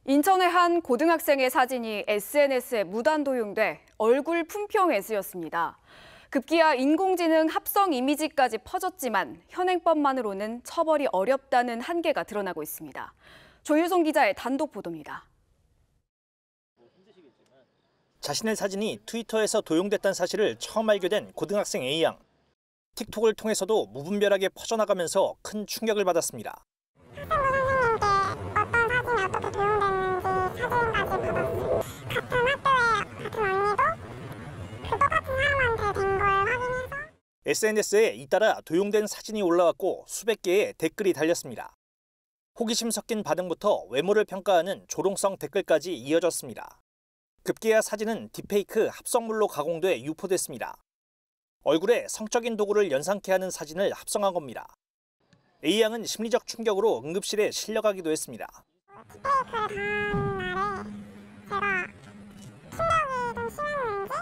인천의 한 고등학생의 사진이 SNS에 무단 도용돼 얼굴 품평에 쓰였습니다. 급기야 인공지능 합성 이미지까지 퍼졌지만 현행법만으로는 처벌이 어렵다는 한계가 드러나고 있습니다. 조유송 기자의 단독 보도입니다. 자신의 사진이 트위터에서 도용됐다는 사실을 처음 알게 된 고등학생 A양. 틱톡을 통해서도 무분별하게 퍼져나가면서 큰 충격을 받았습니다. SNS에 잇따라 도용된 사진이 올라왔고 수백 개의 댓글이 달렸습니다. 호기심 섞인 반응부터 외모를 평가하는 조롱성 댓글까지 이어졌습니다. 급기야 사진은 딥페이크 합성물로 가공돼 유포됐습니다. 얼굴에 성적인 도구를 연상케 하는 사진을 합성한 겁니다. A양은 심리적 충격으로 응급실에 실려가기도 했습니다. 딥페이크를 당한 날에 제가 충격이 좀 심했는지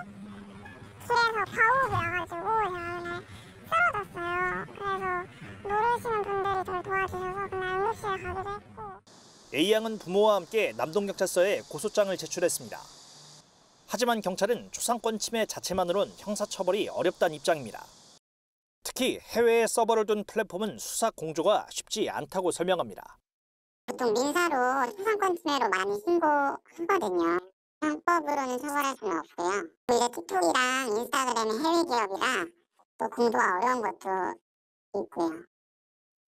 길에서 과옥이어가지고 제가 쓰러졌어요. 그래서 모르시는 분들이 저를 도와주셔서 그날 응급실에 가기도 했고. A양은 부모와 함께 남동경찰서에 고소장을 제출했습니다. 하지만 경찰은 초상권 침해 자체만으론 형사처벌이 어렵다는 입장입니다. 특히 해외에 서버를 둔 플랫폼은 수사 공조가 쉽지 않다고 설명합니다. 보통 민사로 초상권 침해로 많이 신고하거든요. 형법으로는 처벌할 수는 없고요. 이제 틱톡이랑 인스타그램이 해외 기업이라 또 공부가 어려운 것도 있고요.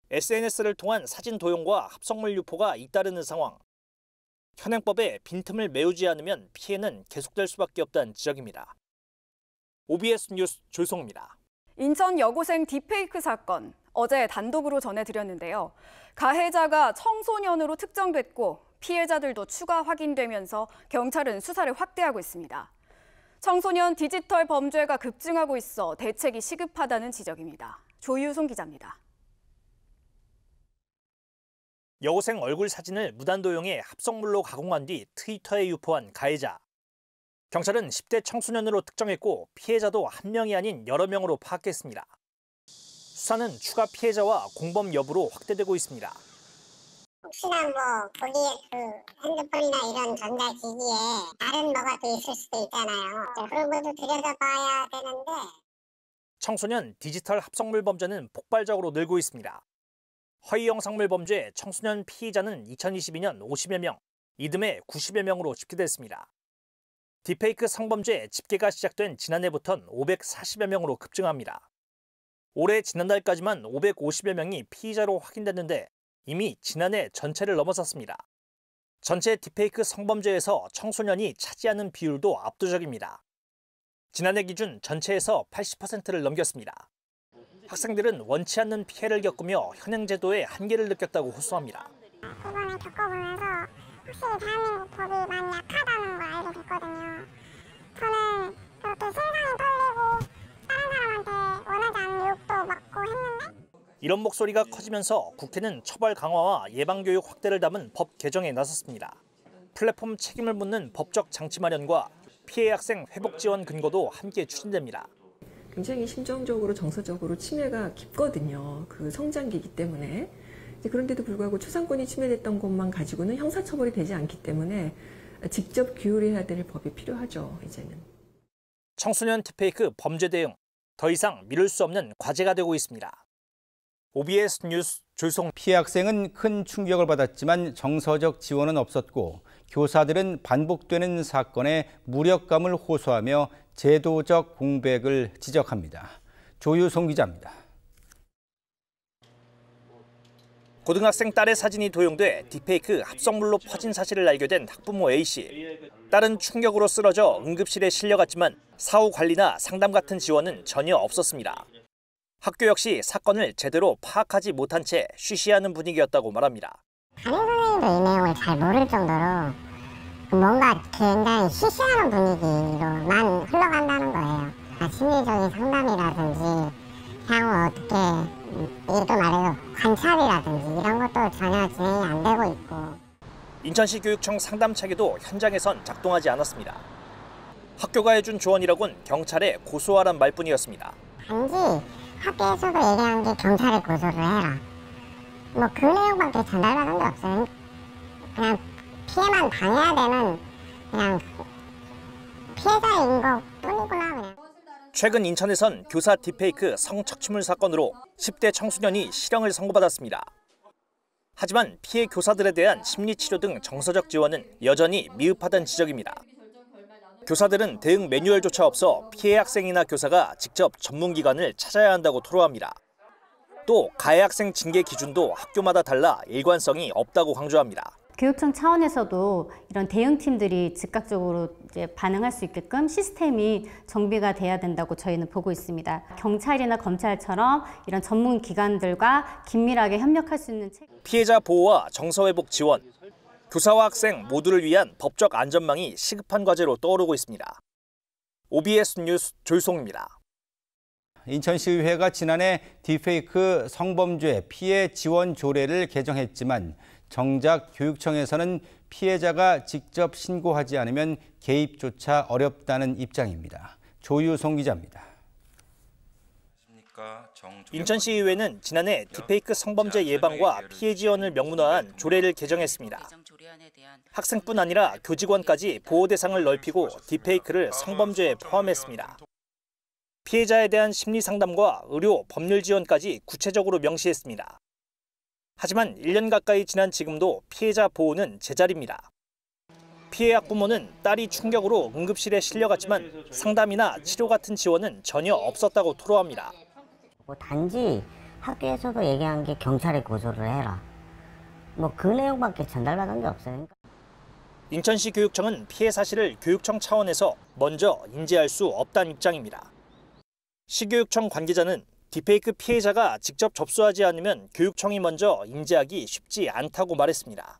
SNS를 통한 사진 도용과 합성물 유포가 잇따르는 상황. 현행법에 빈틈을 메우지 않으면 피해는 계속될 수밖에 없다는 지적입니다. OBS 뉴스 조유송입니다. 인천 여고생 딥페이크 사건, 어제 단독으로 전해드렸는데요. 가해자가 청소년으로 특정됐고 피해자들도 추가 확인되면서 경찰은 수사를 확대하고 있습니다. 청소년 디지털 범죄가 급증하고 있어 대책이 시급하다는 지적입니다. 조유송 기자입니다. 여고생 얼굴 사진을 무단 도용해 합성물로 가공한 뒤 트위터에 유포한 가해자. 경찰은 10대 청소년으로 특정했고 피해자도 한 명이 아닌 여러 명으로 파악했습니다. 수사는 추가 피해자와 공범 여부로 확대되고 있습니다. 혹시나 거기에 핸드폰이나 이런 전자기기에 다른 뭐가 또 있을 수도 있잖아요. 그런 것도 들여다봐야 되는데. 청소년 디지털 합성물 범죄는 폭발적으로 늘고 있습니다. 허위 영상물 범죄 청소년 피의자는 2022년 50여 명, 이듬해 90여 명으로 집계됐습니다. 딥페이크 성범죄 집계가 시작된 지난해부터는 540여 명으로 급증합니다. 올해 지난달까지만 550여 명이 피의자로 확인됐는데 이미 지난해 전체를 넘어섰습니다. 전체 딥페이크 성범죄에서 청소년이 차지하는 비율도 압도적입니다. 지난해 기준 전체에서 80%를 넘겼습니다. 학생들은 원치 않는 피해를 겪으며 현행 제도의 한계를 느꼈다고 호소합니다. 이번에 겪어보면서 확실히 대한민국 법이 많이 약하다는 걸 알게 됐거든요. 저는 그렇게 심장이 떨리고 다른 사람한테 원하지 않는 욕도 먹고 했는데 이런 목소리가 커지면서 국회는 처벌 강화와 예방교육 확대를 담은 법 개정에 나섰습니다. 플랫폼 책임을 묻는 법적 장치 마련과 피해 학생 회복 지원 근거도 함께 추진됩니다. 굉장히 심정적으로 정서적으로 침해가 깊거든요. 그 성장기이기 때문에. 그런데도 불구하고 초상권이 침해됐던 것만 가지고는 형사처벌이 되지 않기 때문에 직접 규율해야 될 법이 필요하죠, 이제는. 청소년 딥페이크 범죄 대응, 더 이상 미룰 수 없는 과제가 되고 있습니다. OBS 뉴스 조유송. 피해 학생은 큰 충격을 받았지만 정서적 지원은 없었고 교사들은 반복되는 사건에 무력감을 호소하며 제도적 공백을 지적합니다. 조유송 기자입니다. 고등학생 딸의 사진이 도용돼 딥페이크 합성물로 퍼진 사실을 알게 된 학부모 A씨. 딸은 충격으로 쓰러져 응급실에 실려갔지만 사후 관리나 상담 같은 지원은 전혀 없었습니다. 학교 역시 사건을 제대로 파악하지 못한 채 쉬쉬하는 분위기였다고 말합니다. 담임선생님도 이 내용을 잘 모를 정도로 뭔가 굉장히 시시하는 분위기로만 흘러간다는 거예요. 심리적인 상담이라든지 향후 어떻게 이렇게 말해서 관찰이라든지 이런 것도 전혀 진행이 안 되고 있고. 인천시 교육청 상담차기도 현장에선 작동하지 않았습니다. 학교가 해준 조언이라곤 경찰에 고소하란 말뿐이었습니다. 단지 학교에서도 얘기한 게 경찰에 고소를 해라. 그 내용밖에 전달받은 게 없어요. 그냥 피해만 당해야 되는 그냥 피해자인 것 뿐이구나 그냥. 최근 인천에선 교사 딥페이크 성착취물 사건으로 10대 청소년이 실형을 선고받았습니다. 하지만 피해 교사들에 대한 심리치료 등 정서적 지원은 여전히 미흡하다는 지적입니다. 교사들은 대응 매뉴얼조차 없어 피해 학생이나 교사가 직접 전문기관을 찾아야 한다고 토로합니다. 또 가해 학생 징계 기준도 학교마다 달라 일관성이 없다고 강조합니다. 교육청 차원에서도 이런 대응팀들이 즉각적으로 이제 반응할 수 있게끔 시스템이 정비가 돼야 된다고 저희는 보고 있습니다. 경찰이나 검찰처럼 이런 전문 기관들과 긴밀하게 협력할 수 있는 피해자 보호와 정서회복 지원, 교사와 학생 모두를 위한 법적 안전망이 시급한 과제로 떠오르고 있습니다. OBS 뉴스 조유송입니다. 인천시의회가 지난해 딥페이크 성범죄 피해 지원 조례를 개정했지만 정작 교육청에서는 피해자가 직접 신고하지 않으면 개입조차 어렵다는 입장입니다. 조유송 기자입니다. 인천시의회는 지난해 딥페이크 성범죄 예방과 피해 지원을 명문화한 조례를 개정했습니다. 학생뿐 아니라 교직원까지 보호 대상을 넓히고 딥페이크를 성범죄에 포함했습니다. 피해자에 대한 심리 상담과 의료, 법률 지원까지 구체적으로 명시했습니다. 하지만 1년 가까이 지난 지금도 피해자 보호는 제자리입니다. 피해 학부모는 딸이 충격으로 응급실에 실려갔지만 상담이나 치료 같은 지원은 전혀 없었다고 토로합니다. 단지 학교에서도 얘기한 게 경찰에 고소를 해라. 그 내용밖에 전달받은 게 없어요. 인천시 교육청은 피해 사실을 교육청 차원에서 먼저 인지할 수 없다는 입장입니다. 시교육청 관계자는 딥페이크 피해자가 직접 접수하지 않으면 교육청이 먼저 인지하기 쉽지 않다고 말했습니다.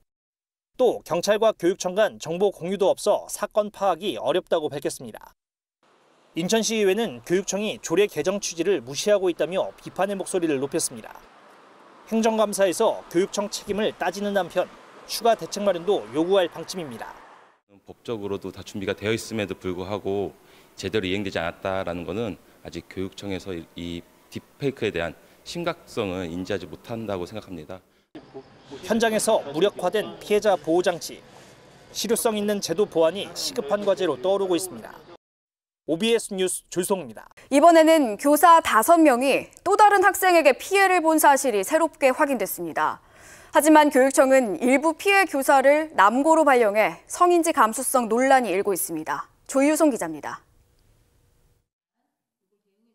또 경찰과 교육청 간 정보 공유도 없어 사건 파악이 어렵다고 밝혔습니다. 인천시의회는 교육청이 조례 개정 취지를 무시하고 있다며 비판의 목소리를 높였습니다. 행정감사에서 교육청 책임을 따지는 한편 추가 대책 마련도 요구할 방침입니다. 법적으로도 다 준비가 되어 있음에도 불구하고 제대로 이행되지 않았다는 것은 아직 교육청에서 이 딥페이크에 대한 심각성을 인지하지 못한다고 생각합니다. 현장에서 무력화된 피해자 보호장치, 실효성 있는 제도 보완이 시급한 과제로 떠오르고 있습니다. OBS 뉴스 조유송입니다. 이번에는 교사 5명이 또 다른 학생에게 피해를 본 사실이 새롭게 확인됐습니다. 하지만 교육청은 일부 피해 교사를 남고로 발령해 성인지 감수성 논란이 일고 있습니다. 조유송 기자입니다.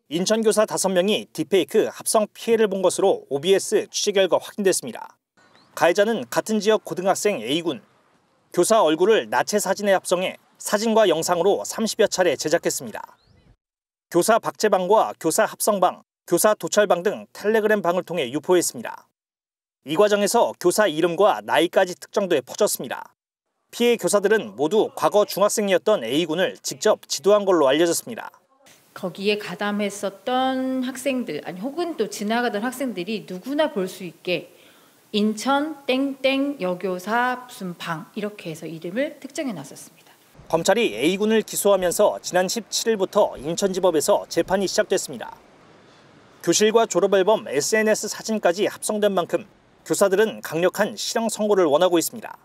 인천 교사 5명이 딥페이크 합성 피해를 본 것으로 OBS 취재 결과 확인됐습니다. 가해자는 같은 지역 고등학생 A군. 교사 얼굴을 나체 사진에 합성해 사진과 영상으로 30여 차례 제작했습니다. 교사 박제방과 교사 합성방, 교사 도찰방 등 텔레그램 방을 통해 유포했습니다. 이 과정에서 교사 이름과 나이까지 특정돼 퍼졌습니다. 피해 교사들은 모두 과거 중학생이었던 A군을 직접 지도한 걸로 알려졌습니다. 거기에 가담했었던 학생들, 아니 혹은 또 지나가던 학생들이 누구나 볼 수 있게 인천 땡땡 여교사 무슨 방 이렇게 해서 이름을 특정해 놨었습니다. 검찰이 A군을 기소하면서 지난 17일부터 인천지법에서 재판이 시작됐습니다. 교실과 졸업앨범, SNS 사진까지 합성된 만큼 교사들은 강력한 실형 선고를 원하고 있습니다.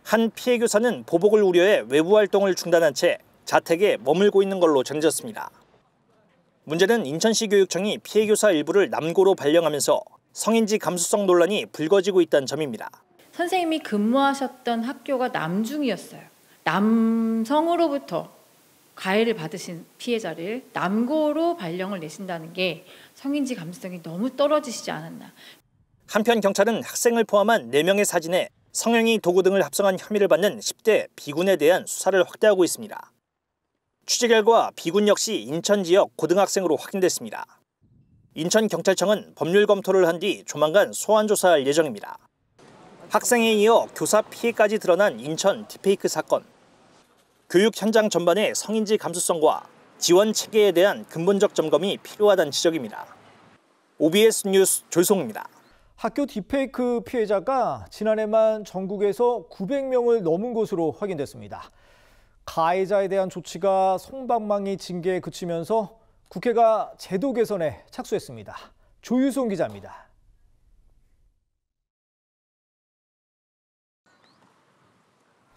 한 피해 교사는 보복을 우려해 외부 활동을 중단한 채 자택에 머물고 있는 걸로 전해졌습니다. 문제는 인천시 교육청이 피해 교사 일부를 남고로 발령하면서 성인지 감수성 논란이 불거지고 있다는 점입니다. 선생님이 근무하셨던 학교가 남중이었어요. 남성으로부터 가해를 받으신 피해자를 남고로 발령을 내신다는 게 성인지 감수성이 너무 떨어지시지 않았나. 한편 경찰은 학생을 포함한 4명의 사진에 성형이 도구 등을 합성한 혐의를 받는 10대 B군에 대한 수사를 확대하고 있습니다. 취재 결과 B군 역시 인천 지역 고등학생으로 확인됐습니다. 인천경찰청은 법률 검토를 한 뒤 조만간 소환 조사할 예정입니다. 학생에 이어 교사 피해까지 드러난 인천 딥페이크 사건. 교육 현장 전반의 성인지 감수성과 지원 체계에 대한 근본적 점검이 필요하다는 지적입니다. OBS 뉴스 조유송입니다. 학교 딥페이크 피해자가 지난해만 전국에서 900명을 넘은 것으로 확인됐습니다. 가해자에 대한 조치가 솜방망이 징계에 그치면서 국회가 제도 개선에 착수했습니다. 조유송 기자입니다.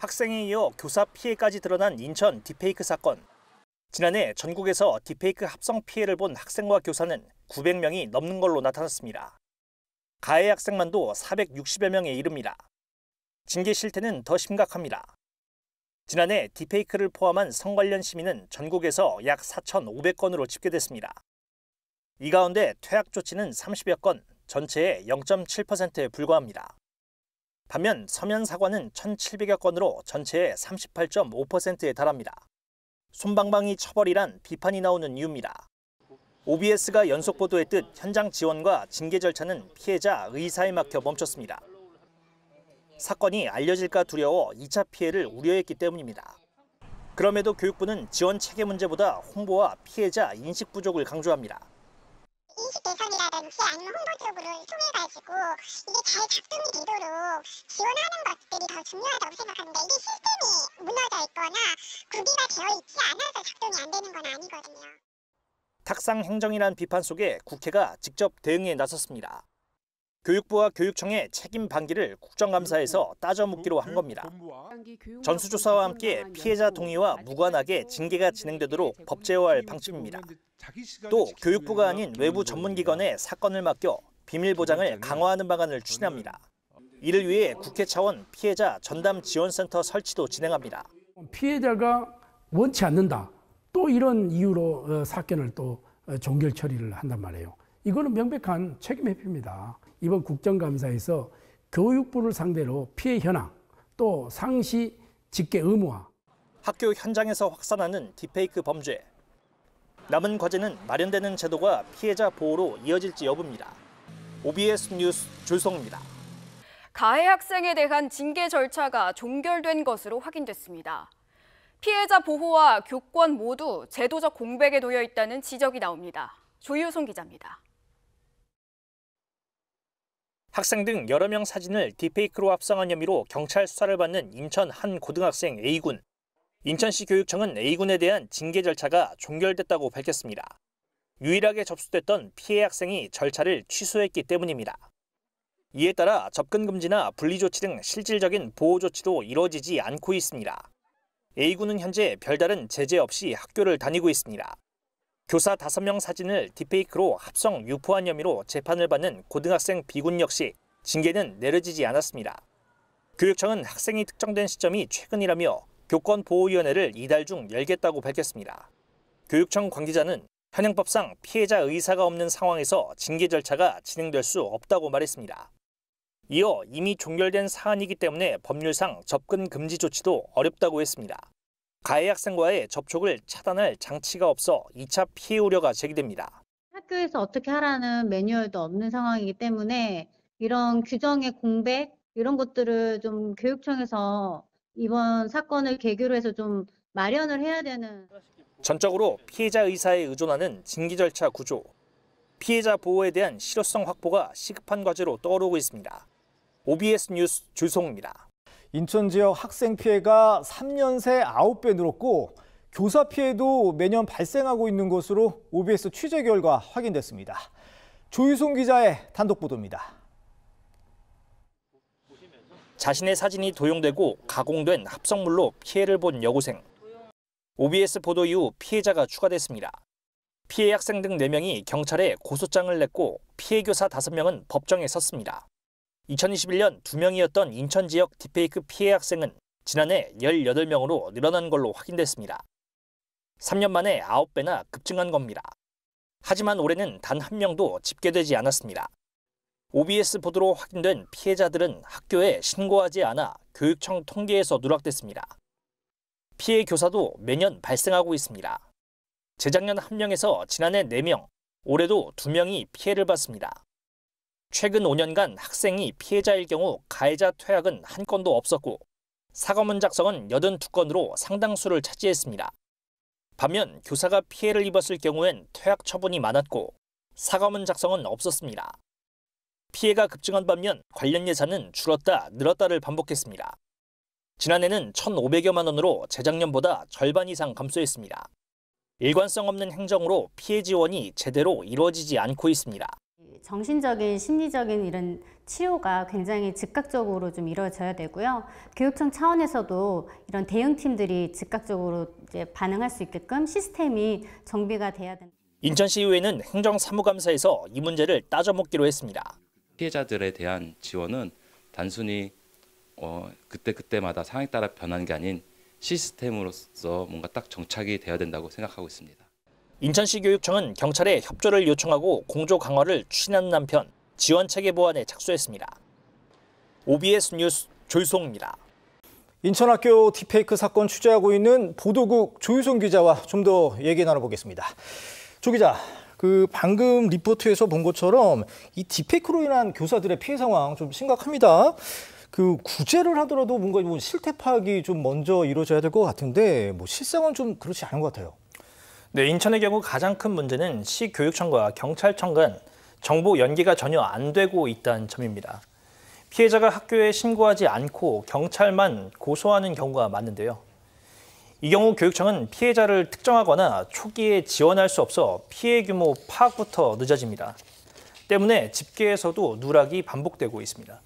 학생에 이어 교사 피해까지 드러난 인천 딥페이크 사건. 지난해 전국에서 딥페이크 합성 피해를 본 학생과 교사는 900명이 넘는 걸로 나타났습니다. 가해 학생만도 460여 명에 이릅니다. 징계 실태는 더 심각합니다. 지난해 딥페이크를 포함한 성 관련 시민은 전국에서 약 4,500건으로 집계됐습니다. 이 가운데 퇴학 조치는 30여 건, 전체의 0.7%에 불과합니다. 반면 서면 사과는 1,700여 건으로 전체의 38.5%에 달합니다. 솜방망이 처벌이란 비판이 나오는 이유입니다. OBS가 연속 보도했듯 현장 지원과 징계 절차는 피해자 의사에 막혀 멈췄습니다. 사건이 알려질까 두려워 2차 피해를 우려했기 때문입니다. 그럼에도 교육부는 지원 체계 문제보다 홍보와 피해자 인식 부족을 강조합니다. 인식 개선이라든지 아니면 홍보 쪽으로 통해가지고 이게 잘 작동이 되도록 지원하는 것들이 더 중요하다고 생각합니다. 이게 시스템이 무너져 있거나 구비가 되어 있지 않아서 작동이 안 되는 건 아니거든요. 탁상 행정이란 비판 속에 국회가 직접 대응에 나섰습니다. 교육부와 교육청의 책임 방기를 국정감사에서 따져 묻기로 한 겁니다. 전수조사와 함께 피해자 동의와 무관하게 징계가 진행되도록 법제화할 방침입니다. 또 교육부가 아닌 외부 전문기관에 사건을 맡겨 비밀 보장을 강화하는 방안을 추진합니다. 이를 위해 국회 차원 피해자 전담 지원센터 설치도 진행합니다. 피해자가 원치 않는다. 또 이런 이유로 사건을 또 종결 처리를 한단 말이에요. 이거는 명백한 책임 회피입니다. 이번 국정감사에서 교육부를 상대로 피해 현황, 또 상시 집계 의무화. 학교 현장에서 확산하는 딥페이크 범죄. 남은 과제는 마련되는 제도가 피해자 보호로 이어질지 여부입니다. OBS 뉴스 조성입니다. 가해 학생에 대한 징계 절차가 종결된 것으로 확인됐습니다. 피해자 보호와 교권 모두 제도적 공백에 놓여 있다는 지적이 나옵니다. 조유송 기자입니다. 학생 등 여러 명 사진을 딥페이크로 합성한 혐의로 경찰 수사를 받는 인천 한 고등학생 A군. 인천시 교육청은 A군에 대한 징계 절차가 종결됐다고 밝혔습니다. 유일하게 접수됐던 피해 학생이 절차를 취소했기 때문입니다. 이에 따라 접근 금지나 분리 조치 등 실질적인 보호 조치도 이루어지지 않고 있습니다. A군은 현재 별다른 제재 없이 학교를 다니고 있습니다. 교사 5명 사진을 딥페이크로 합성 유포한 혐의로 재판을 받는 고등학생 B군 역시 징계는 내려지지 않았습니다. 교육청은 학생이 특정된 시점이 최근이라며 교권보호위원회를 이달 중 열겠다고 밝혔습니다. 교육청 관계자는 현행법상 피해자 의사가 없는 상황에서 징계 절차가 진행될 수 없다고 말했습니다. 이어 이미 종결된 사안이기 때문에 법률상 접근 금지 조치도 어렵다고 했습니다. 가해 학생과의 접촉을 차단할 장치가 없어 2차 피해 우려가 제기됩니다. 학교에서 어떻게 하라는 매뉴얼도 없는 상황이기 때문에 이런 규정의 공백, 이런 것들을 좀 교육청에서 이번 사건을 계기로 해서 좀 마련을 해야 되는. 전적으로 피해자 의사에 의존하는 징계 절차 구조. 피해자 보호에 대한 실효성 확보가 시급한 과제로 떠오르고 있습니다. OBS 뉴스 조성입니다. 인천 지역 학생 피해가 3년 새 9배 늘었고 교사 피해도 매년 발생하고 있는 것으로 OBS 취재 결과 확인됐습니다. 조유송 기자의 단독 보도입니다. 자신의 사진이 도용되고 가공된 합성물로 피해를 본 여고생. OBS 보도 이후 피해자가 추가됐습니다. 피해 학생 등 4명이 경찰에 고소장을 냈고 피해 교사 5명은 법정에 섰습니다. 2021년 2명이었던 인천 지역 딥페이크 피해 학생은 지난해 18명으로 늘어난 걸로 확인됐습니다. 3년 만에 9배나 급증한 겁니다. 하지만 올해는 단 1명도 집계되지 않았습니다. OBS 보도로 확인된 피해자들은 학교에 신고하지 않아 교육청 통계에서 누락됐습니다. 피해 교사도 매년 발생하고 있습니다. 재작년 1명에서 지난해 4명, 올해도 2명이 피해를 받습니다. 최근 5년간 학생이 피해자일 경우 가해자 퇴학은 한 건도 없었고 사과문 작성은 82건으로 상당수를 차지했습니다. 반면 교사가 피해를 입었을 경우엔 퇴학 처분이 많았고 사과문 작성은 없었습니다. 피해가 급증한 반면 관련 예산은 줄었다 늘었다를 반복했습니다. 지난해는 1,500여만 원으로 재작년보다 절반 이상 감소했습니다. 일관성 없는 행정으로 피해 지원이 제대로 이루어지지 않고 있습니다. 정신적인, 심리적인 이런 치료가 굉장히 즉각적으로 좀 이루어져야 되고요. 교육청 차원에서도 이런 대응팀들이 즉각적으로 이제 반응할 수 있게끔 시스템이 정비가 돼야 된다. 인천시의회는 행정사무감사에서 이 문제를 따져먹기로 했습니다. 피해자들에 대한 지원은 단순히 그때마다 상황에 따라 변하는 게 아닌 시스템으로서 뭔가 딱 정착이 돼야 된다고 생각하고 있습니다. 인천시 교육청은 경찰에 협조를 요청하고 공조 강화를 추진하는 한편 지원 체계 보완에 착수했습니다. OBS 뉴스 조유송입니다. 인천학교 딥페이크 사건 취재하고 있는 보도국 조유송 기자와 좀 더 얘기 나눠보겠습니다. 조 기자, 방금 리포트에서 본 것처럼 이 딥페이크로 인한 교사들의 피해 상황 좀 심각합니다. 구제를 하더라도 뭔가 실태 파악이 좀 먼저 이루어져야 될 것 같은데 실상은 좀 그렇지 않은 것 같아요. 네, 인천의 경우 가장 큰 문제는 시교육청과 경찰청 간 정보 연계가 전혀 안 되고 있다는 점입니다. 피해자가 학교에 신고하지 않고 경찰만 고소하는 경우가 많은데요. 이 경우 교육청은 피해자를 특정하거나 초기에 지원할 수 없어 피해 규모 파악부터 늦어집니다. 때문에 집계에서도 누락이 반복되고 있습니다.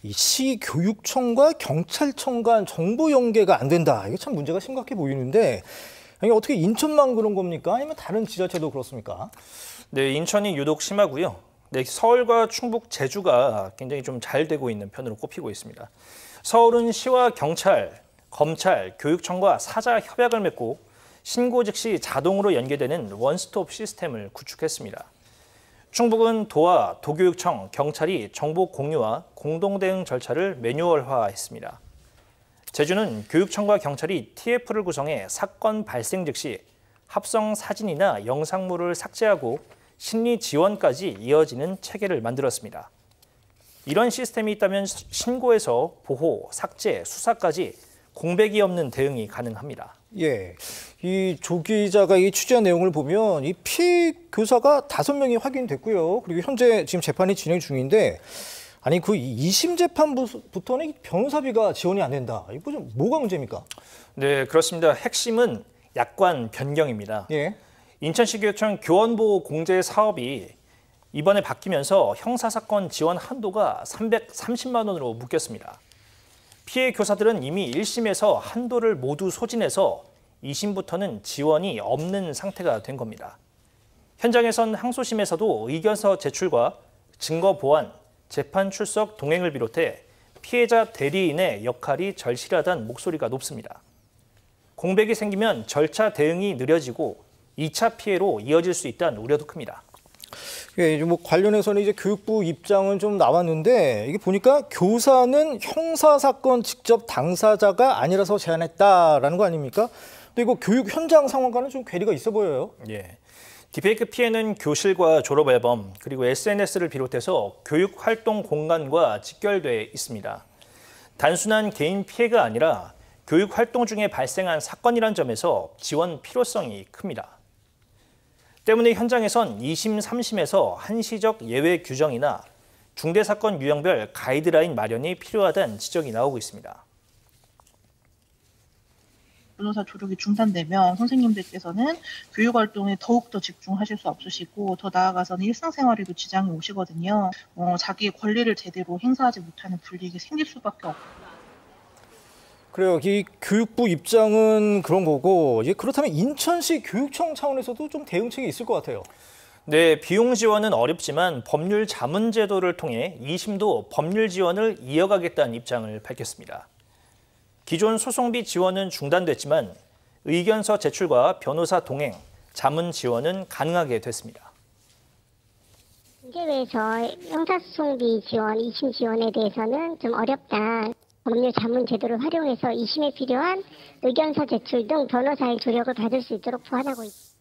이 시교육청과 경찰청 간 정보 연계가 안 된다. 이게 참 문제가 심각해 보이는데 아니, 어떻게 인천만 그런 겁니까? 아니면 다른 지자체도 그렇습니까? 네, 인천이 유독 심하고요. 네, 서울과 충북, 제주가 굉장히 좀 잘 되고 있는 편으로 꼽히고 있습니다. 서울은 시와 경찰, 검찰, 교육청과 사자 협약을 맺고 신고 즉시 자동으로 연계되는 원스톱 시스템을 구축했습니다. 충북은 도와 도교육청, 경찰이 정보 공유와 공동 대응 절차를 매뉴얼화했습니다. 제주는 교육청과 경찰이 TF를 구성해 사건 발생 즉시 합성 사진이나 영상물을 삭제하고 심리 지원까지 이어지는 체계를 만들었습니다. 이런 시스템이 있다면 신고에서 보호, 삭제, 수사까지 공백이 없는 대응이 가능합니다. 예, 이 조 기자가 이 취재한 내용을 보면 이 피해 교사가 5명이 확인됐고요. 그리고 현재 지금 재판이 진행 중인데 아니 2심 재판부터는 변호사비가 지원이 안 된다. 이거 좀 뭐가 문제입니까? 네, 그렇습니다. 핵심은 약관 변경입니다. 예. 인천시교육청 교원보호 공제 사업이 이번에 바뀌면서 형사사건 지원 한도가 330만 원으로 묶였습니다. 피해 교사들은 이미 1심에서 한도를 모두 소진해서 2심부터는 지원이 없는 상태가 된 겁니다. 현장에선 항소심에서도 의견서 제출과 증거 보완, 재판 출석 동행을 비롯해 피해자 대리인의 역할이 절실하다는 목소리가 높습니다. 공백이 생기면 절차 대응이 느려지고 2차 피해로 이어질 수 있다는 우려도 큽니다. 예, 관련해서는 이제 교육부 입장은 좀 나왔는데 이게 보니까 교사는 형사 사건 직접 당사자가 아니라서 제안했다라는 거 아닙니까? 근데 이거 교육 현장 상황과는 좀 괴리가 있어 보여요. 예. 딥페이크 피해는 교실과 졸업 앨범 그리고 SNS를 비롯해서 교육 활동 공간과 직결돼 있습니다. 단순한 개인 피해가 아니라 교육 활동 중에 발생한 사건이란 점에서 지원 필요성이 큽니다. 때문에 현장에선 2심, 3심에서 한시적 예외 규정이나 중대사건 유형별 가이드라인 마련이 필요하다는 지적이 나오고 있습니다. 변호사 조력이 중단되면 선생님들께서는 교육활동에 더욱더 집중하실 수 없으시고 더 나아가서는 일상생활에도 지장이 오시거든요. 자기의 권리를 제대로 행사하지 못하는 불이익이 생길 수밖에 없고. 그래요. 이 교육부 입장은 그런 거고 그렇다면 인천시 교육청 차원에서도 좀 대응책이 있을 것 같아요. 네, 비용 지원은 어렵지만 법률 자문 제도를 통해 2심도 법률 지원을 이어가겠다는 입장을 밝혔습니다. 기존 소송비 지원은 중단됐지만 의견서 제출과 변호사 동행, 자문 지원은 가능하게 됐습니다. 문제에서 형사소송비 지원, 2심 지원에 대해서는 좀 어렵다. 법률 자문 제도를 활용해서 2심에 필요한 의견서 제출 등 변호사의 조력을 받을 수 있도록 보완하고 있습니다.